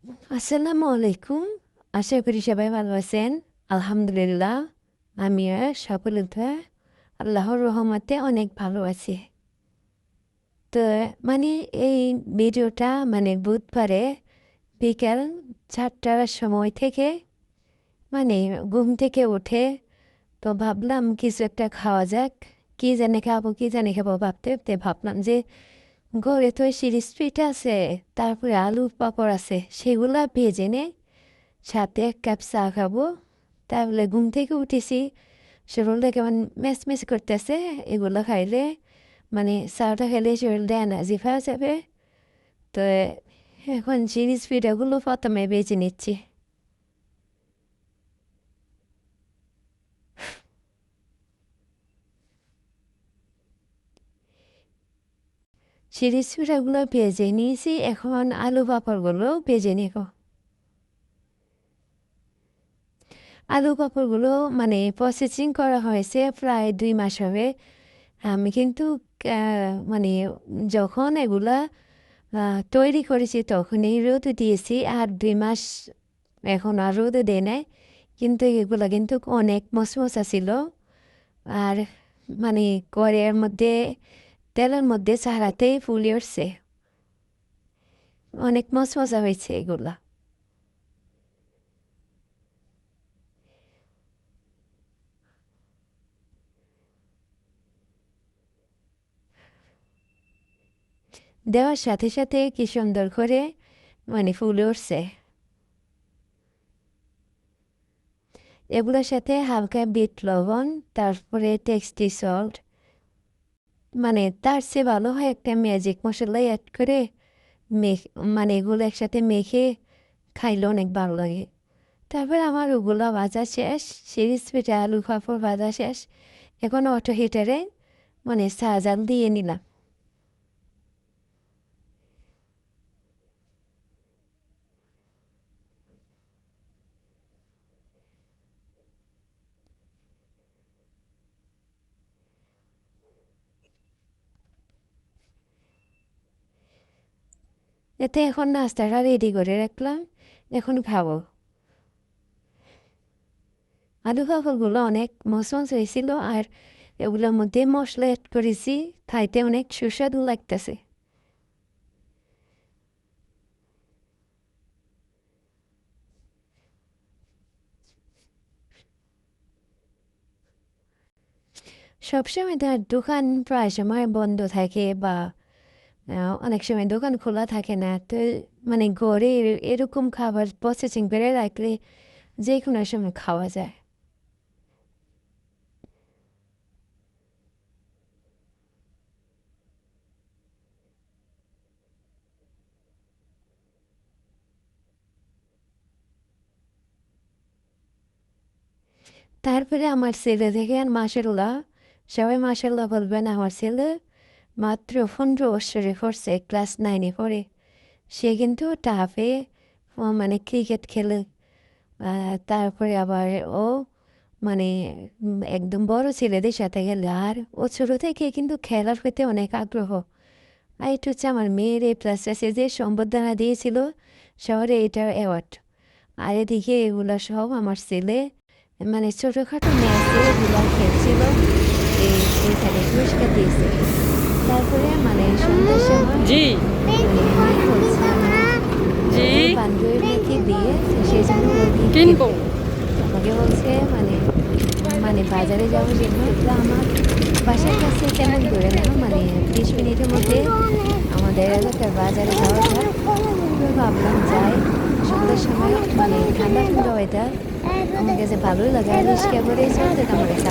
আসসালামু আলাইকুম। আশা করি সবাই ভালো আছেন। আলহামদুলিল্লাহ, আমিও সফলতা আল্লাহর রহমতে অনেক ভালো আছি। তো মানে এই ভিডিওটা বুধবারে বিকেল 4টার সময় থেকে ঘুম থেকে উঠে তো ভাবলাম কিছু একটা খাওয়া যাক। কি জানি খাবো ভাবতে ভাবতে ভাবলাম যে ঘরে তো সিরিজ পিঠা আছে, তারপরে আলু পাঁপড় আছে, সেগুলা ভেজে নে সাথে ১ কাপ চা খাবো। তাহলে ঘুম থেকে উঠেছি, শরীরটা কেমন ম্যাচম্যাচ করতেছে। এগুলো খাইলে চাটা খেলে শরীরটা এনার্জি পাওয়া যাবে। তো এখন সিরিজ পিঠাগুলো প্রথমে বেছে নিচ্ছি। সিরিজ পিঠাগুলো ভেজে নিয়েছি, এখন আলু পাঁপড়গুলো ভেজে নেব। আলু পাঁপড়গুলো প্রসেসিং করা হয়েছে প্রায় ২ মাস হবে। আমি কিন্তু মানে যখন এগুলা তৈরি করেছি তখনই রোদে দিয়েছি, আর ২ মাস এখন আর রোদে দেয় নাই। কিন্তু এগুলা কিন্তু অনেক মচমচা ছিল। আর মানে কড়াইয়ের মধ্যে তেলের মধ্যে ছাড়াতেই ফুলে উঠছে, অনেক মচমচা হয়েছে এগুলা। দেওয়ার সাথে সাথে কি সুন্দর করে ফুলে উঠছে। এগুলোর সাথে হালকা বিট লবণ, তারপরে টেস্টি সল্ট, তার চেয়ে ভালো হয় একটা ম্যাজিক মশলা অ্যাড করে এগুলো একসাথে মেখে খাইলে অনেক ভালো লাগে। তারপরে আমার ওগুলো ভাজা শেষ, সিরিজ পিঠা আলু পাঁপড় ভাজা শেষ। এখন অটো হিটারে চা জাল দিয়ে নিলাম। এতে এখন নাস্তাটা রেডি করে রাখলাম, এখন খাবো। আলু পাঁপড়গুলো অনেক মচমচ হয়েছিল, আর এগুলোর মধ্যে মশলা অ্যাড করেছি, খাইতে অনেক সুস্বাদু লাগতেছে। সবসময় তার দোকান প্রায় সময় বন্ধ থাকে, বা অনেক সময় দোকান খোলা থাকে না। তো ঘরে এরকম খাবার প্রসেসিং করে রাখলে যে কোনো সময় খাওয়া যায়। তারপরে আমার ছেলে দেখেন মাশাআল্লাহ, সবাই মাশাআল্লাহ বলবেন। আমার ছেলে মাত্র ১৫ বছরে পড়ছে, ক্লাস 9-এ পড়ে। সে কিন্তু টাফে ক্রিকেট খেলে। তারপরে আবার ও মানে একদম বড় ছেলেদের সাথে গেলে, আর ও ছোটো থেকে কিন্তু খেলার প্রতি অনেক আগ্রহ। আর এটা হচ্ছে আমার মেয়ের A+ আছে, যে সম্বর্ধনা দিয়েছিল শহরে, এটা অ্যাওয়ার্ড। আর এদিকে এগুলো সব আমার ছেলে ছোটোখাটো ম্যাচে এগুলো খেলছিল, এইখানে পুরস্কার দিয়েছে। তারপরে সন্ধ্যার সময় জি মেয়ে বলছে জি ওর বান্ধবীর মেয়েকে দিয়ে, সেই জন্য ও গিফট কিনবো। আমাকে বলছে বাজারে যাওয়ার জন্য। তো আমার বাসার কাছে তেমন দূরে না, 30 মিনিটের মধ্যে আমাদের এলাকার বাজারে যাওয়া যায়। তো ভাবলাম যাই, সন্ধ্যার সময় ঠান্ডা ঠান্ডা ওয়েদার, আমার কাছে ভালোই লাগে। আর রিক্সা করে চলতে তো আমার কাছে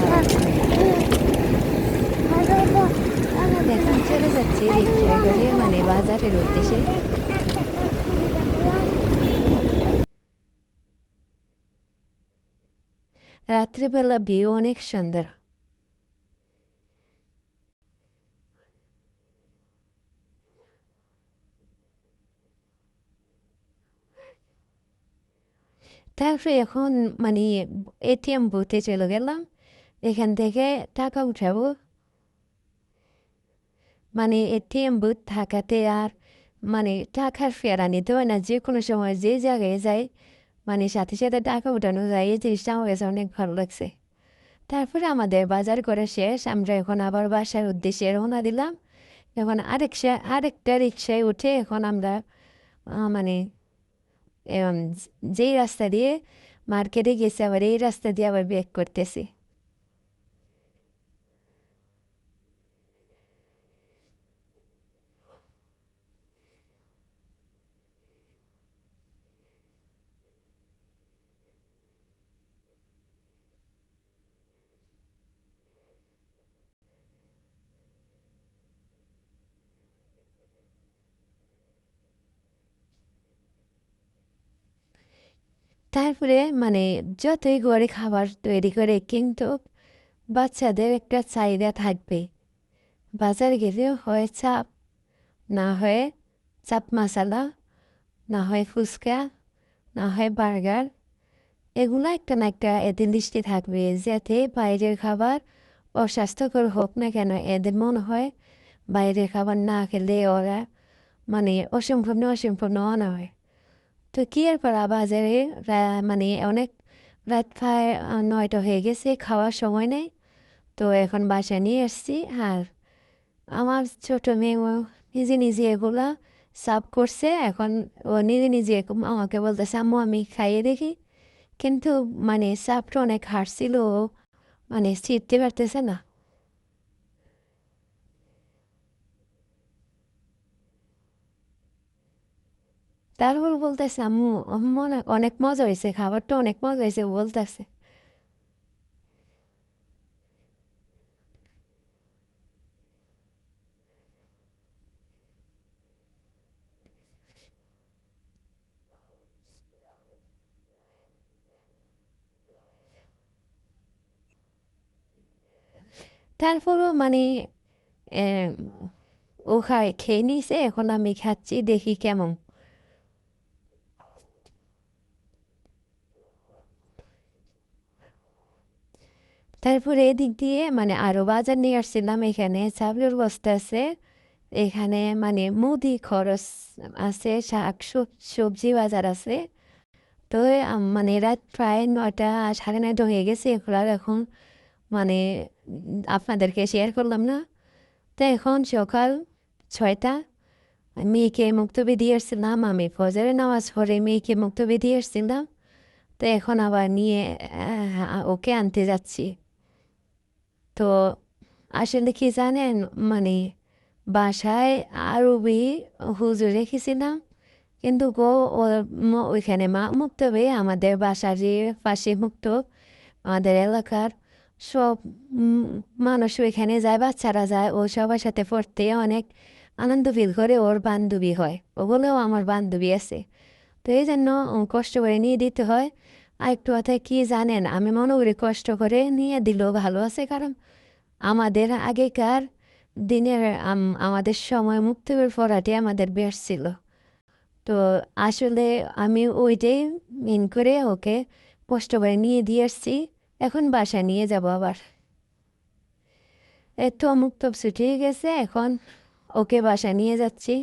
এখন চলে যাচ্ছি রিক্সা করে বাজারের উদ্দেশ্যে। রাত্রিবেলা ভিউ অনেক সুন্দর। তারপরে এখন মানে ATM বুথে চলে গেলাম, এখান থেকে টাকা উঠাবো। ATM বুথ থাকাতে আর মানে টাকার ফেরা নিতে হয় না, যে কোনো সময় যে জায়গায় যাই মানে সাথে সাথে টাকা উঠানো যায়, এই জিনিসটা আমার কাছে অনেক ভালো লাগছে। তারপরে আমাদের বাজার করা শেষ, আমরা এখন আবার বাসার উদ্দেশ্যে রওনা দিলাম। এখন আরেকটা রিক্সায় উঠে এখন আমরা মানে যেই রাস্তা দিয়ে মার্কেটে গেছি আবার এই রাস্তা দিয়ে আবার ব্যাক করতেছি। তারপরে মানে যতই ঘরে খাবার তৈরি করে কিন্তু বাচ্চাদের একটা চাহিদা থাকবে। বাজার গেলেও হয় চাপ, না হয় চাপ মশলা, না হয় ফুচকা, না হয় বার্গার। এগুলো একটা না একটা এদের লিস্টে থাকবে, যাতে বাইরের খাবার অস্বাস্থ্যকর হোক না কেন এদের মনে হয় বাইরের খাবার না খেলে ওরা মানে অসম্পূর্ণ আনা হয়। তো কি আর করা, বাজারে মানে অনেক রাত প্রায় 9টা হয়ে গেছে, খাওয়ার সময় নেই। তো এখন বাসায় নিয়ে এসছি। আর আমার ছোট মেয়ে ও নিজে নিজে এগুলা সার্ভ করছে। এখন ও নিজে নিজে আমাকে বলতেছে আম্মু আমি খাইয়ে দেখি, কিন্তু মানে সাপটা অনেক হার্ড ছিল, ও মানে ছিঁড়তে পারতেছে না। তারপর বলতেছে আম্মু আম্মু অনেক মজা হয়েছে, খাবারটা অনেক মজা হয়েছে বলতেছে। তারপরও মানে আহ, ও খেয়ে নিছে, এখন আমি খাচ্ছি দেখি কেমন। তারপরে এদিক দিয়ে মানে আরও বাজার নিয়ে আসছিলাম, এখানে চাউলের বস্তা আছে, এখানে মানে মুদি খরচ আছে, সবজি বাজার আছে। তো মানে রাত প্রায় 9টা 9:30 হয়ে গেছে, এগুলো আর এখন মানে আপনাদেরকে শেয়ার করলাম না। তো এখন সকাল 6টা, মেয়েকে মুক্তবি দিয়ে এসেছিলাম, আমি ফজরের নামাজ পড়ে মেয়েকে মুক্তবি দিয়ে এসেছিলাম। তো এখন আবার নিয়ে ওকে আনতে যাচ্ছি। তো আসলে কি জানেন, মানে বাসায় আরবি হুজুর রেখেছিলাম, কিন্তু ওইখানে মা মুক্তবে আমাদের বাসারই পাশে মুক্তব, আমাদের এলাকার সব মানুষ ওইখানে যায়, বাচ্চারা যায়, ও সবার সাথে পড়তে অনেক আনন্দ ফিল করে, ওর বান্ধবী হয়, ওগুলোও আমার বান্ধবী আছে। তো এই জন্য কষ্ট করে নিয়ে দিতে হয়। আর একটু কথা কি জানেন, আমি মনে করি কষ্ট করে নিয়ে দিলেও ভালো আছে, কারণ আমাদের আগেকার দিনের আমাদের সময় মুক্তবের পড়াটি আমাদের বেশ ছিল। তো আসলে আমি ওইটাই মেন করে ওকে কষ্ট করে নিয়ে দিয়ে এসছি। এখন বাসায় নিয়ে যাব আবার। এই তো মুক্তব ছুটি গেছে, এখন ওকে বাসায় নিয়ে যাচ্ছি।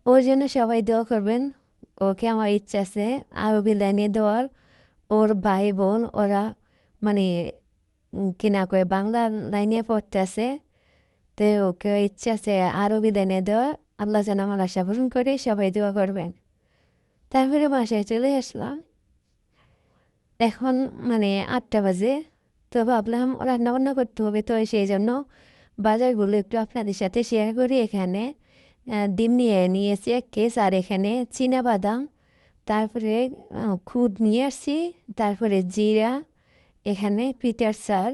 ওর জন্য সবাই দোয়া করবেন। ওকে আমার ইচ্ছা আছে আরবি লাইনে দেওয়ার। ওর ভাই বোন ওরা মানে কিনা করে বাংলা লাইনে পড়তে আছে। তো ওকে ইচ্ছা আছে আরবি লাইনে দেওয়া। আল্লাহ যেন আমার আশা পূরণ করে, সবাই দোয়া করবেন। তারপরে বাসায় চলে আসলাম। এখন মানে 8টা বাজে। তো ভাবলাম রান্না বান্না করতে হবে, তো সেই জন্য বাজারগুলো একটু আপনাদের সাথে শেয়ার করি। এখানে ডিম নিয়েছি 1 কেস, আর এখানে বাদাম, তারপরে খুদ নিয়ে আসছি, তারপরে জিরা, এখানে পিঠার চাল,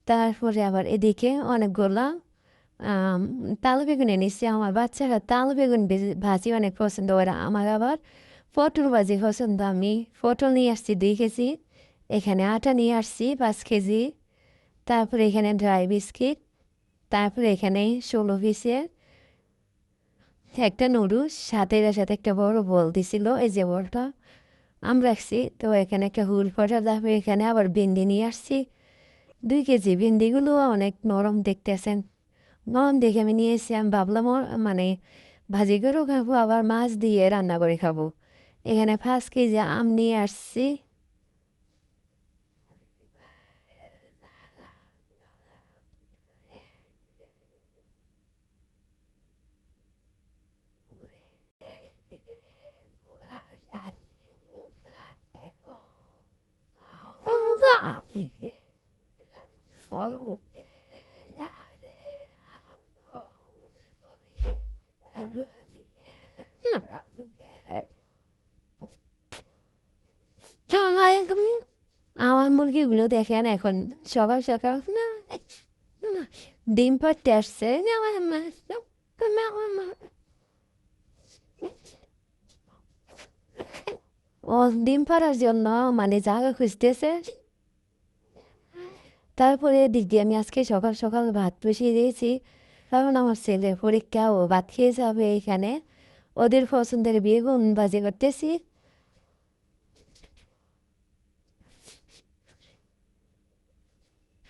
তারপরে আবার এদিকে অনেকগুলা আম, তাল বেগুন এনেছি। আমার বাচ্চারা তাল বেগুন ভাজি অনেক পছন্দ ওরা, আমার আবার পটল ভাজি পছন্দ। আমি পটল নিয়ে আসছি 2 কেজি, এখানে আটা নিয়ে আসছি 5 কেজি, তারপরে এখানে ড্রাই বিস্কিট, তারপরে এখানে 16 পিসের একটা নুডলস, সাথে এর সাথে একটা বড় বল দিছিল, এই যে বলটা আমি রাখছি। তো এখানে একটা হুল পটা, তারপরে এখানে আবার ভেন্ডি নিয়ে আসছি, 2 কেজি ভেন্ডিগুলো অনেক নরম দেখতেছেন। নরম দেখে আমি নিয়ে এসে আমি ভাবলাম মানে ভাজি করেও খাবো আবার মাছ দিয়ে রান্না করে খাবো। এখানে 5 কেজি আম নিয়ে আসছি। আমার মুরগিগুলো দেখেন এখন সকাল সকাল ডিম পাড়তে আসছে। ও ডিম পাড়ার জন্য মানে জায়গা খুঁজতেছে। তারপরে এদিক দিয়ে আমি আজকে সকাল সকাল ভাত বসিয়ে দিয়েছি, কারণ আমার ছেলে পরীক্ষা ও ভাত খেয়ে যাবে এখানে। ওদের পছন্দের বেগুন ভাজি করতেছি।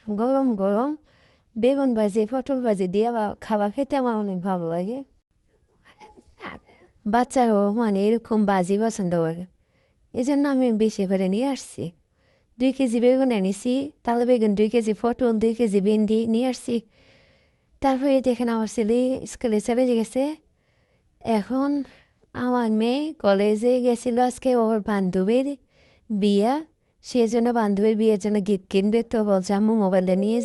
গরম গরম বেগুন ভাজি পটল ভাজি দিয়ে খাওয়া খেতে আমার অনেক ভালো লাগে। বাচ্চারাও মানে এরকম ভাজি পছন্দ করে, এই জন্য আমি বেশি করে নিয়ে আসছি। 2 কেজি বেগুন এনেছি, তাহলে বেগুন 2 কেজি, পটল 2 কেজি, ভেন্ডি নিয়ে আসছি। তারপরে দেখেন আমার ছেলে স্কুলে চলে গেছে। এখন আমার মেয়ে কলেজে গেছিল আজকে ওর বান্ধবীর বিয়া, সেজন্য বান্ধবীর বিয়ের জন্য গিফট কিনবে, তো বলছে আম্মু মোবাইলটা নিয়ে